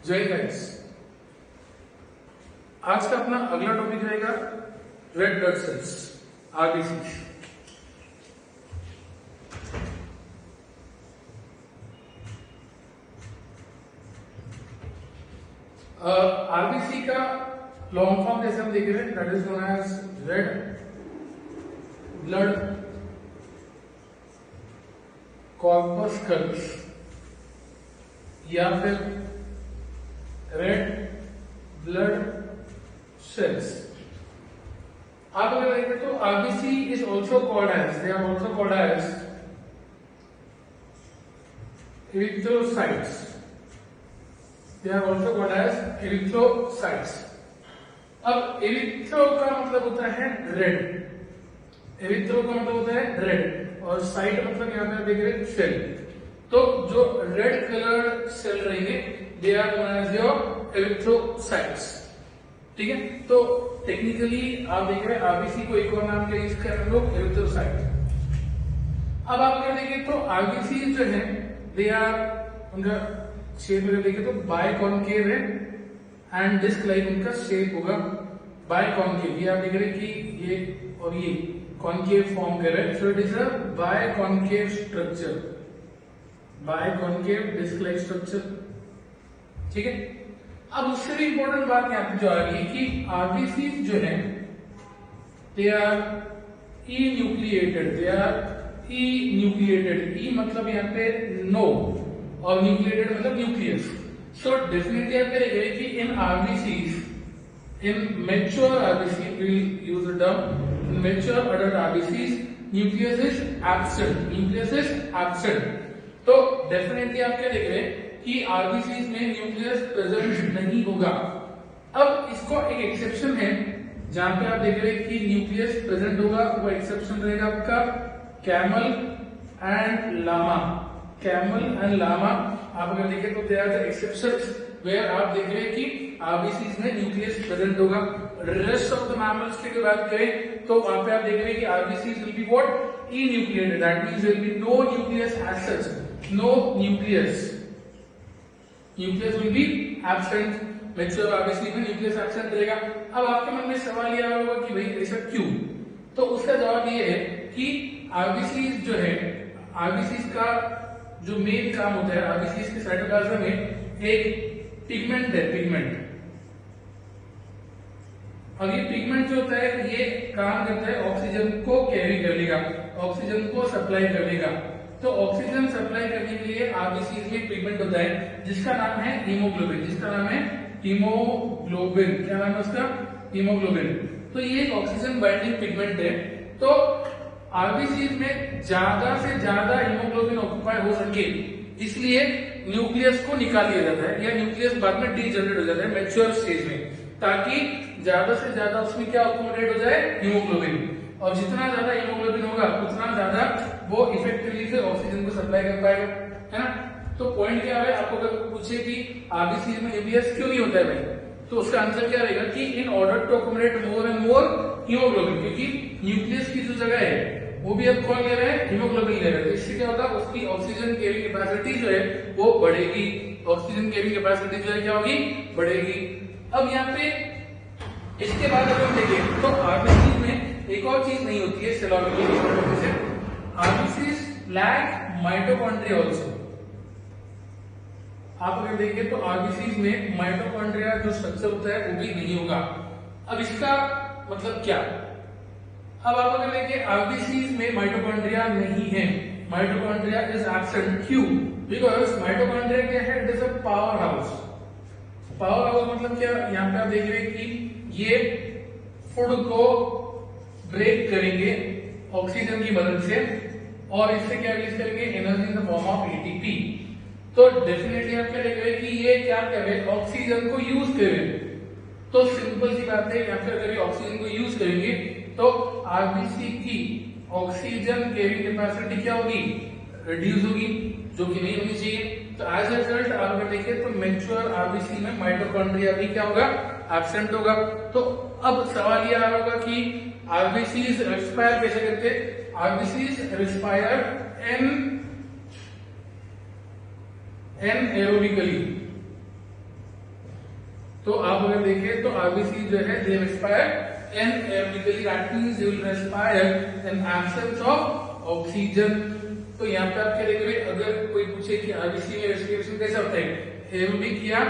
जय गाइस। आज का अपना अगला टॉपिक रहेगा red blood cells, RBC. RBC का लॉन्ग फॉर्म जैसे हम देख रहे हैं, that is known as red blood corpuscles या फिर रेड ब्लड सेल्स। आप अगर देखें तो RBC is also called as, they are also called as erythrocytes. They are also called as erythrocytes. अब एरिथ्रो का मतलब होता है रेड, एरिथ्रो का मतलब होता है रेड और साइट मतलब यहाँ पे आप देख रहे हैं सेल। तो जो रेड कलर सेल रहेंगे they are known as your erythrocytes. ठीक है, तो टेक्निकली आप देख रहे हैं आरबीसी को एक और नाम क्या यूज कर रहे हैं लोग, एरिथ्रोसाइट। अब आप अगर देखें तो आरबीसी जो है दे आर, उनका शेप अगर देखें तो बायकॉन्केव है एंड डिस्क लाइक उनका शेप होगा बायकॉन्केव। ये आप देख रहे हैं कि ये और ये कॉन्केव फॉर्म कर रहे हैं, so it is a biconcave structure, biconcave disc like structure. ठीक है, अब उससे भी इंपॉर्टेंट बात यहाँ पे जो आ रही है कि आरबीसी जो है they are enucleated, they are enucleated. ई मतलब यहाँ पे नो और न्यूक्लिएटेड मतलब न्यूक्लियस। सो डेफिनेटली आप करेंगे कि इन RBCs, in mature RBC, we will use the term in mature adult RBCs, nucleus is absent, nucleus is absent। तो डेफिनेटली आप क्या देख रहे हैं कि आरबीसीज में न्यूक्लियस प्रेजेंट नहीं होगा। अब इसको एक एक्सेप्शन है जहां पे आप देख रहे हैं कि न्यूक्लियस प्रेजेंट होगा, वो एक्सेप्शन रहेगा आपका camel and llama. Camel and llama आप अगर देखें तो they are the exceptions where आप देख रहे हैं कि आरबीसीज में न्यूक्लियस प्रेजेंट होगा। रेस्ट ऑफ द मैमल्स की बात करें तो वहां पे आप देख रहे हैं कि RBCs will be what, enucleated, that means there will be no nucleus as such, no nucleus, nucleus will be absent. Mature RBC में न्यूक्लियस एब्सेंट रहेगा। अब आपके मन में सवाल यह होगा कि भाई ऐसा क्यों, तो उसका जवाब ये है कि आरबीसीज जो है, आरबीसीज का जो मेन काम होता है, आरबीसीज के साइटोप्लाज्म में एक पिगमेंट है, पिगमेंट। और ये पिगमेंट जो होता है ये काम करता है ऑक्सीजन को कैरी करने का, ऑक्सीजन को सप्लाई करने का। तो ऑक्सीजन सप्लाई करने के लिए आरबीसीज में पिगमेंट होता है जिसका नाम है हीमोग्लोबिन, जिसका नाम है हीमोग्लोबिन। क्या नाम है उसका, हीमोग्लोबिन। तो ये एक ऑक्सीजन बाइंडिंग पिगमेंट है। तो आरबीसीज में ज्यादा से ज्यादा हीमोग्लोबिन ऑक्यूपाई हो सके इसलिए न्यूक्लियस को निकाल दिया जाता है, या न्यूक्लियस बाद में डीजनरेट हो जाता है मैच्योर स्टेज में, ताकि ज्यादा से ज्यादा उसमें क्या अकोमोडेट हो जाए, हीमोग्लोबिन। और जितना ज्यादा हीमोग्लोबिन होगा उतना ज्यादा वो इफेक्टिवली से ऑक्सीजन को सप्लाई कर पाएगा, है ना। तो पॉइंट क्या है, आपको अगर पूछे कि आरबीसी में न्यूक्लियस क्यों नहीं होता है भाई, तो उसका आंसर क्या रहेगा कि in order to accommodate more and more haemoglobin, क्योंकि न्यूक्लियस की जो जगह है वो भी अब कौन ले रहे हैं, हीमोग्लोबिन ले रहे हैं। तो इससे क्या होगा, उसकी ऑक्सीजन कैरिंग कैपेसिटी जो है वो बढ़ेगी, ऑक्सीजन कैरिंग कैपेसिटी जो है क्या होगी, बढ़ेगी। अब यहाँ पे इसके बाद अगर हम देखें तो आरबीसी में एक और चीज नहीं होती है सेलोमिक से, आरबीसी लैक माइटोकॉन्ड्रिया ऑल्सो। आप अगर देखें तो आरबीसी में माइटोकॉन्ड्रिया जो स्ट्रक्चर होता है वो भी नहीं होगा। अब इसका मतलब क्या, अब आप अगर देखें आरबीसीज में माइटोकॉन्ड्रिया नहीं है, माइटोकॉन्ड्रिया इज एब्सेंट। क्यों, बिकॉज माइटोकॉन्ड्रिया क्या है, it is a power house. Power house मतलब क्या, यहाँ पे आप देख रहे हैं कि ये फूड को ब्रेक करेंगे ऑक्सीजन की मदद से और इससे क्या रिलीज करेंगे, energy in the form of ATP. तो डेफिनेटली आप क्या देख रहे हैं कि ये क्या कर रहे हैं, ऑक्सीजन को यूज करें। तो सिंपल सी बात है, यहाँ पे अगर ये ऑक्सीजन को यूज करेंगे तो आरबीसी की ऑक्सीजन कैरिंग कैपेसिटी क्या होगी, रिड्यूस होगी, जो कि नहीं होनी चाहिए। तो एज ए रिजल्ट आप अगर देखें तो मैच्योर आरबीसी में माइटोकॉन्ड्रिया भी क्या होगा, एब्सेंट होगा। तो अब सवाल ये आ रहा होगा कि आरबीसीज एक्सपायर कैसे करते हैं, आरबीसीज एक्सपायर एन एरोबिकली, तो आप अगर देखें तो आरबीसी जो है they expire anaerobically, that means they will expire in absence of oxygen. तो यहाँ पे आप क्या देखेंगे, अगर कोई पूछे कि आरबीसी में रेस्पिरेशन कैसा होता है, एरोबिक या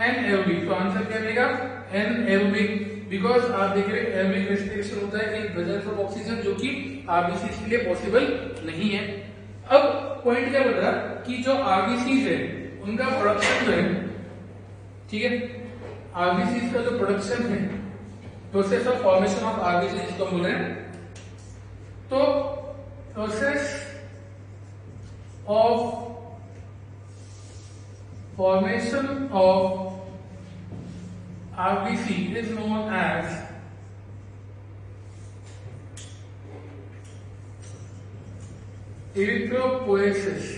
एनएरोबिक, तो आंसर क्या रहेगा एनएरोबिक, बिकॉज आप देख रहे हैं एरोबिक रेस्पिरेशन होता है इन प्रेजेंस ऑफ ऑक्सीजन, जो कि आरबीसी के लिए पॉसिबल नहीं है। अब पॉइंट क्या बता कि जो आरबीसी है उनका प्रोडक्शन जो है, ठीक है, आरबीसी का जो प्रोडक्शन है, process of formation of RBC जिसको बोल रहे हैं, तो process of formation of RBC is known as erythropoiesis।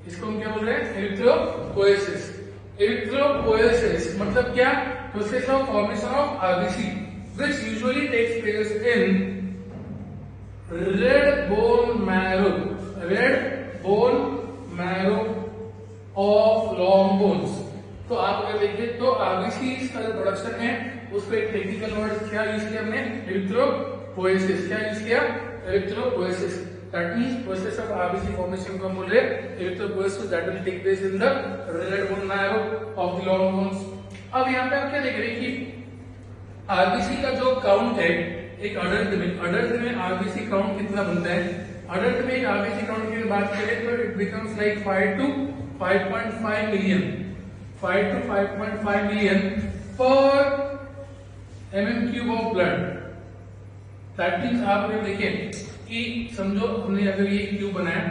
इसको हम क्या बोल रहे हैं, erythropoiesis। erythropoiesis मतलब क्या, process of formation of RBC which usually takes place in red bone marrow of long bones. तो आप अगर देखें तो आरबीसी का जो प्रोडक्शन है उसको एक टेक्निकल वर्ड क्या यूज किया हमने, एरिथ्रोपोएसिस। क्या यूज किया, erythropoiesis. That means process of RBC formation को हम बोल रहे हैं erythropoiesis, that will take place in the red bone marrow of the long bones. अब यहाँ पे आप क्या देख रहे हैं कि आरबीसी का जो काउंट है एक अडल्ट में आरबीसी काउंट कितना बनता है। अडल्ट में आरबीसी काउंट की बात करें तो it becomes like 5 to 5.5 million, 5 to 5.5 million per mm³ of blood। That means आप अगर देखें कि समझो हमने अगर ये क्यूब बनाया,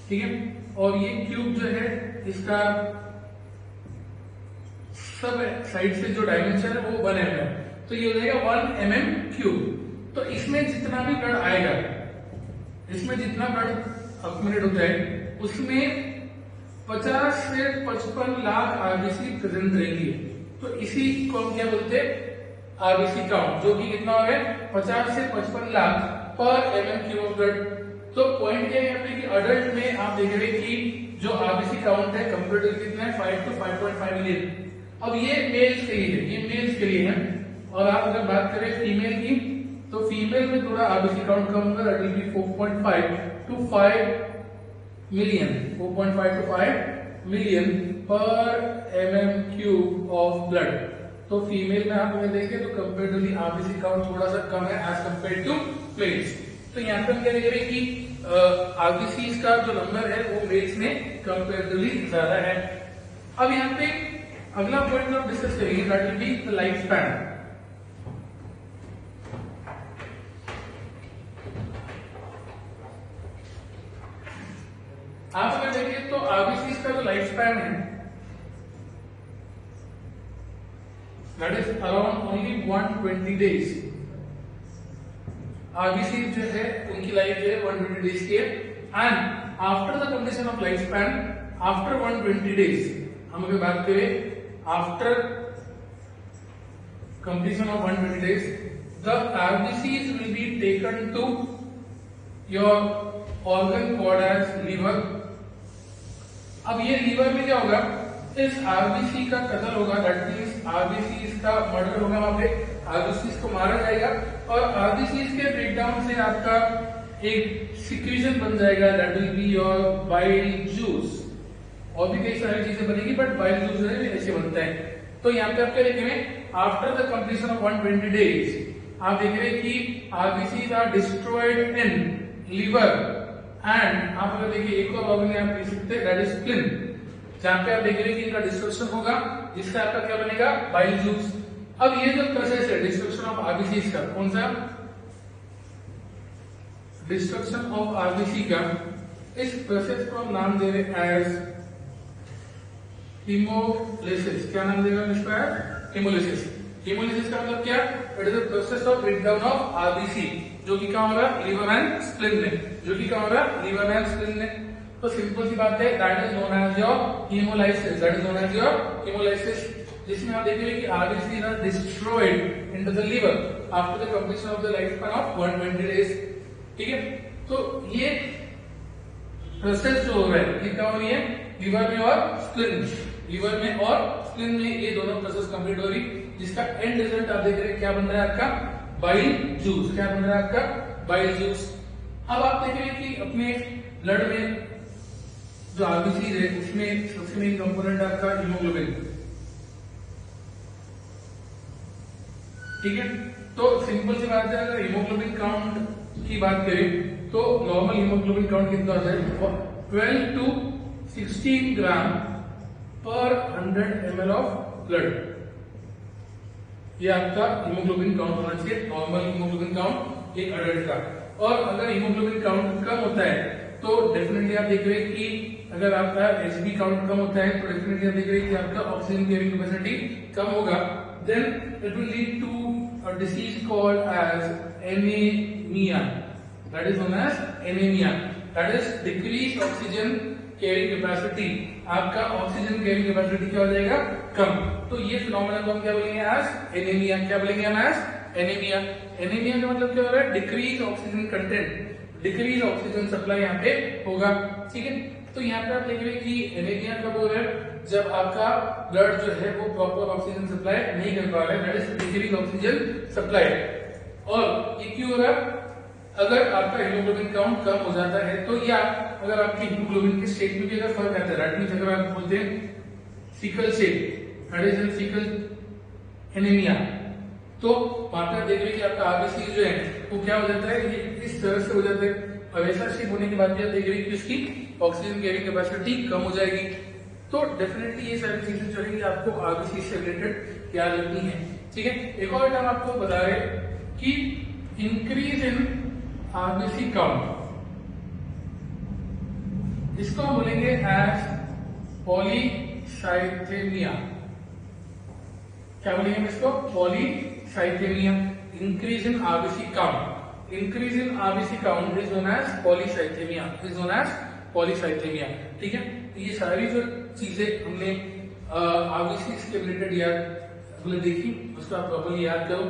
ठीक है, और ये क्यूब जो है इसका सब साइड से जो डायमेंशन है वो 1 mm, तो ये हो जाएगा 1 mm³। तो इसमें जितना भी ब्लड आएगा, इसमें जितना ब्लड अक्यूमुलेट होता है उसमें 50 से 55 लाख आरबीसी प्रेजेंट रहेंगी। तो इसी को हम क्या बोलते हैं, आरबीसी काउंट, जो कि कितना हो गया 50 से 55 लाख पर mm³ ऑफ ब्लड। तो पॉइंट क्या है यहाँ पे कि अडल्ट में आप देख रहे हैं कि जो आरबीसी काउंट है कंपेरेटिवली कितना है 5 to 5.5 मिलियन। अब ये मेल्स के लिए है, ये मेल्स के लिए है, और आप अगर बात करें फीमेल की तो फीमेल में थोड़ा आरबीसी काउंट कम होगा, that will be 4.5 to 5 million, 4.5 to 5 million पर mm³ ऑफ ब्लड। तो फीमेल में आप अगर देखें तो कंपेरेटिवली आरबीसी काउंट थोड़ा सा कम है एज कंपेयर टू मेल्स। तो यहाँ पे हम क्या देख रहे हैं कि आरबीसी का जो नंबर है वो मेल्स में कंपेरेटिवली ज्यादा है। अब यहाँ पे अगला पॉइंट हम डिस्कस करेंगे, that will be the life span. आप अगर देखें तो आरबीसी का जो लाइफ स्पैन है that is around only 120 days. RBC जो है उनकी लाइफ जो है 120 डेज की है, and after the completion of life span, after 120 days, हम अगर बात करें after completion of 120 days, the RBCs will be taken to your organ called as liver। अब ये लीवर में क्या होगा, इस आरबीसी का कत्ल होगा, दैट मींस आरबीसी का मर्डर होगा, वहां पे आरबीसी को मारा जाएगा, और आरबीसी के ब्रेकडाउन से आपका एक सिक्रीशन बन जाएगा, that will be your bile juice. और भी कई सारी चीजें बनेगी, बट बाइल जूस जो है ऐसे बनता है। तो यहाँ पे आप क्या देखेंगे, after the completion of 120 days आप देख रहे हैं कि RBC are destroyed in liver, and आप अगर देखिए एक और ऑर्गन आप देख सकते हैं, दैट इज स्प्लीन, जहां पे आप देख रहे हैं कि इनका डिस्ट्रक्शन होगा, जिससे आपका क्या बनेगा, बाइल जूस। अब ये जो प्रोसेस है डिस्ट्रक्शन ऑफ आरबीसी का, कौन सा डिस्ट्रक्शन ऑफ आरबीसी का, इस प्रोसेस को हम नाम दे रहे हैं एज हीमोलिसिस। क्या नाम देगा इसका, हीमोलिसिस। हीमोलिसिस का मतलब क्या, it is the process of breakdown of RBC, जो कि क्या होगा लीवर एंड स्प्लीन में, जो कि क्या होगा लीवर एंड स्प्लीन में। तो सिंपल सी बात है, that is known as your haemolysis, that is known as your haemolysis, जिसमें आप देखेंगे कि RBC are destroyed into the liver after the completion of the life span of 120 days. ठीक है, तो ये प्रोसेस जो हो रहा है ये क्या हो रही है लीवर में और स्प्लीन। लीवर में और स्प्लीन में ये दोनों प्रोसेस कंप्लीट हो रही, जिसका एंड रिजल्ट आप देख रहे हैं क्या बन रहा है आपका बाइल जूस। क्या बन रहा है आपका बाइल जूस। अब आप देख रहे हैं कि अपने ब्लड में जो आरबीसी है उसमें सबसे मेन कंपोनेंट आपका हीमोग्लोबिन, ठीक है। तो सिंपल सी बात है, अगर हीमोग्लोबिन काउंट की बात करें तो नॉर्मल हीमोग्लोबिन काउंट कितना होता है 12 to 16 ग्राम पर 100 ml ऑफ ब्लड। ये आपका हीमोग्लोबिन काउंट होना चाहिए, नॉर्मल हीमोग्लोबिन काउंट एक अडल्ट का। और अगर हीमोग्लोबिन काउंट कम होता है तो डेफिनेटली आप देख रहे हैं कि अगर आपका एचबी काउंट कम होता है तो डेफिनेटली आप देख रहे हैं कि आपका ऑक्सीजन कैरिंग कैपेसिटी कम होगा। Then it will lead to a disease called as anaemia, that is known as anaemia, that is decrease oxygen carrying capacity. आपका ऑक्सीजन कैरिंग कैपेसिटी क्या हो जाएगा कम। तो ये फिनोमेना को हम क्या बोलेंगे एज एनीमिया। क्या बोलेंगे हम एज एनीमिया। एनीमिया का मतलब क्या हो रहा है decrease oxygen content, decrease oxygen supply यहाँ पे होगा, ठीक है। तो यहाँ पे आप देख रहे हैं कि एनीमिया कब हो रहा है जब आपका ब्लड जो है वो प्रॉपर ऑक्सीजन सप्लाई नहीं कर पा रहा है, that is decrease oxygen supply. और ये क्यों हो रहा है, अगर आपका हीमोग्लोबिन काउंट कम हो जाता है तो, या अगर आपके हीमोग्लोबिन के स्टेट में भी अगर फर्क आता है, दैट मींस अगर आप बोलते हैं sickle cell, that is sickle anaemia, तो वहां पे देख रहे कि आपका आरबीसी जो है वो क्या हो जाता है, ये इस तरह से हो जाता है। और ऐसा शेप होने के बाद भी आप देख रहे हैं कि उसकी ऑक्सीजन कैरिंग कैपेसिटी कम हो जाएगी। तो डेफिनेटली ये सारी चीजें जो है आपको आरबीसी से रिलेटेड याद रखनी है, ठीक है। एक और टर्म आपको बता रहे कि इंक्रीज इन आरबीसी काउंट, इसको हम बोलेंगे एज पॉलीसाइथेमिया। क्या बोलेंगे इसको polycythaemia. Increase in RBC count, increase in RBC count is known as polycythaemia, is known as polycythaemia, ठीक है। ये सारी जो चीजें हमने आरबीसी के रिलेटेड याद देखी, उसको आप प्रॉपर्ली याद करो,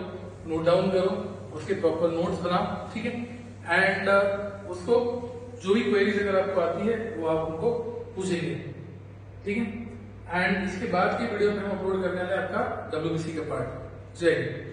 नोट डाउन करो, उसके प्रॉपर नोट्स बनाओ, ठीक है। एंड उसको जो भी क्वेरीज अगर आपको आती है वो आप उनको पूछेंगे, ठीक है। एंड इसके बाद की वीडियो में हम अपलोड करने वाले आपका डब्ल्यूबीसी का पार्ट। जय हिंद।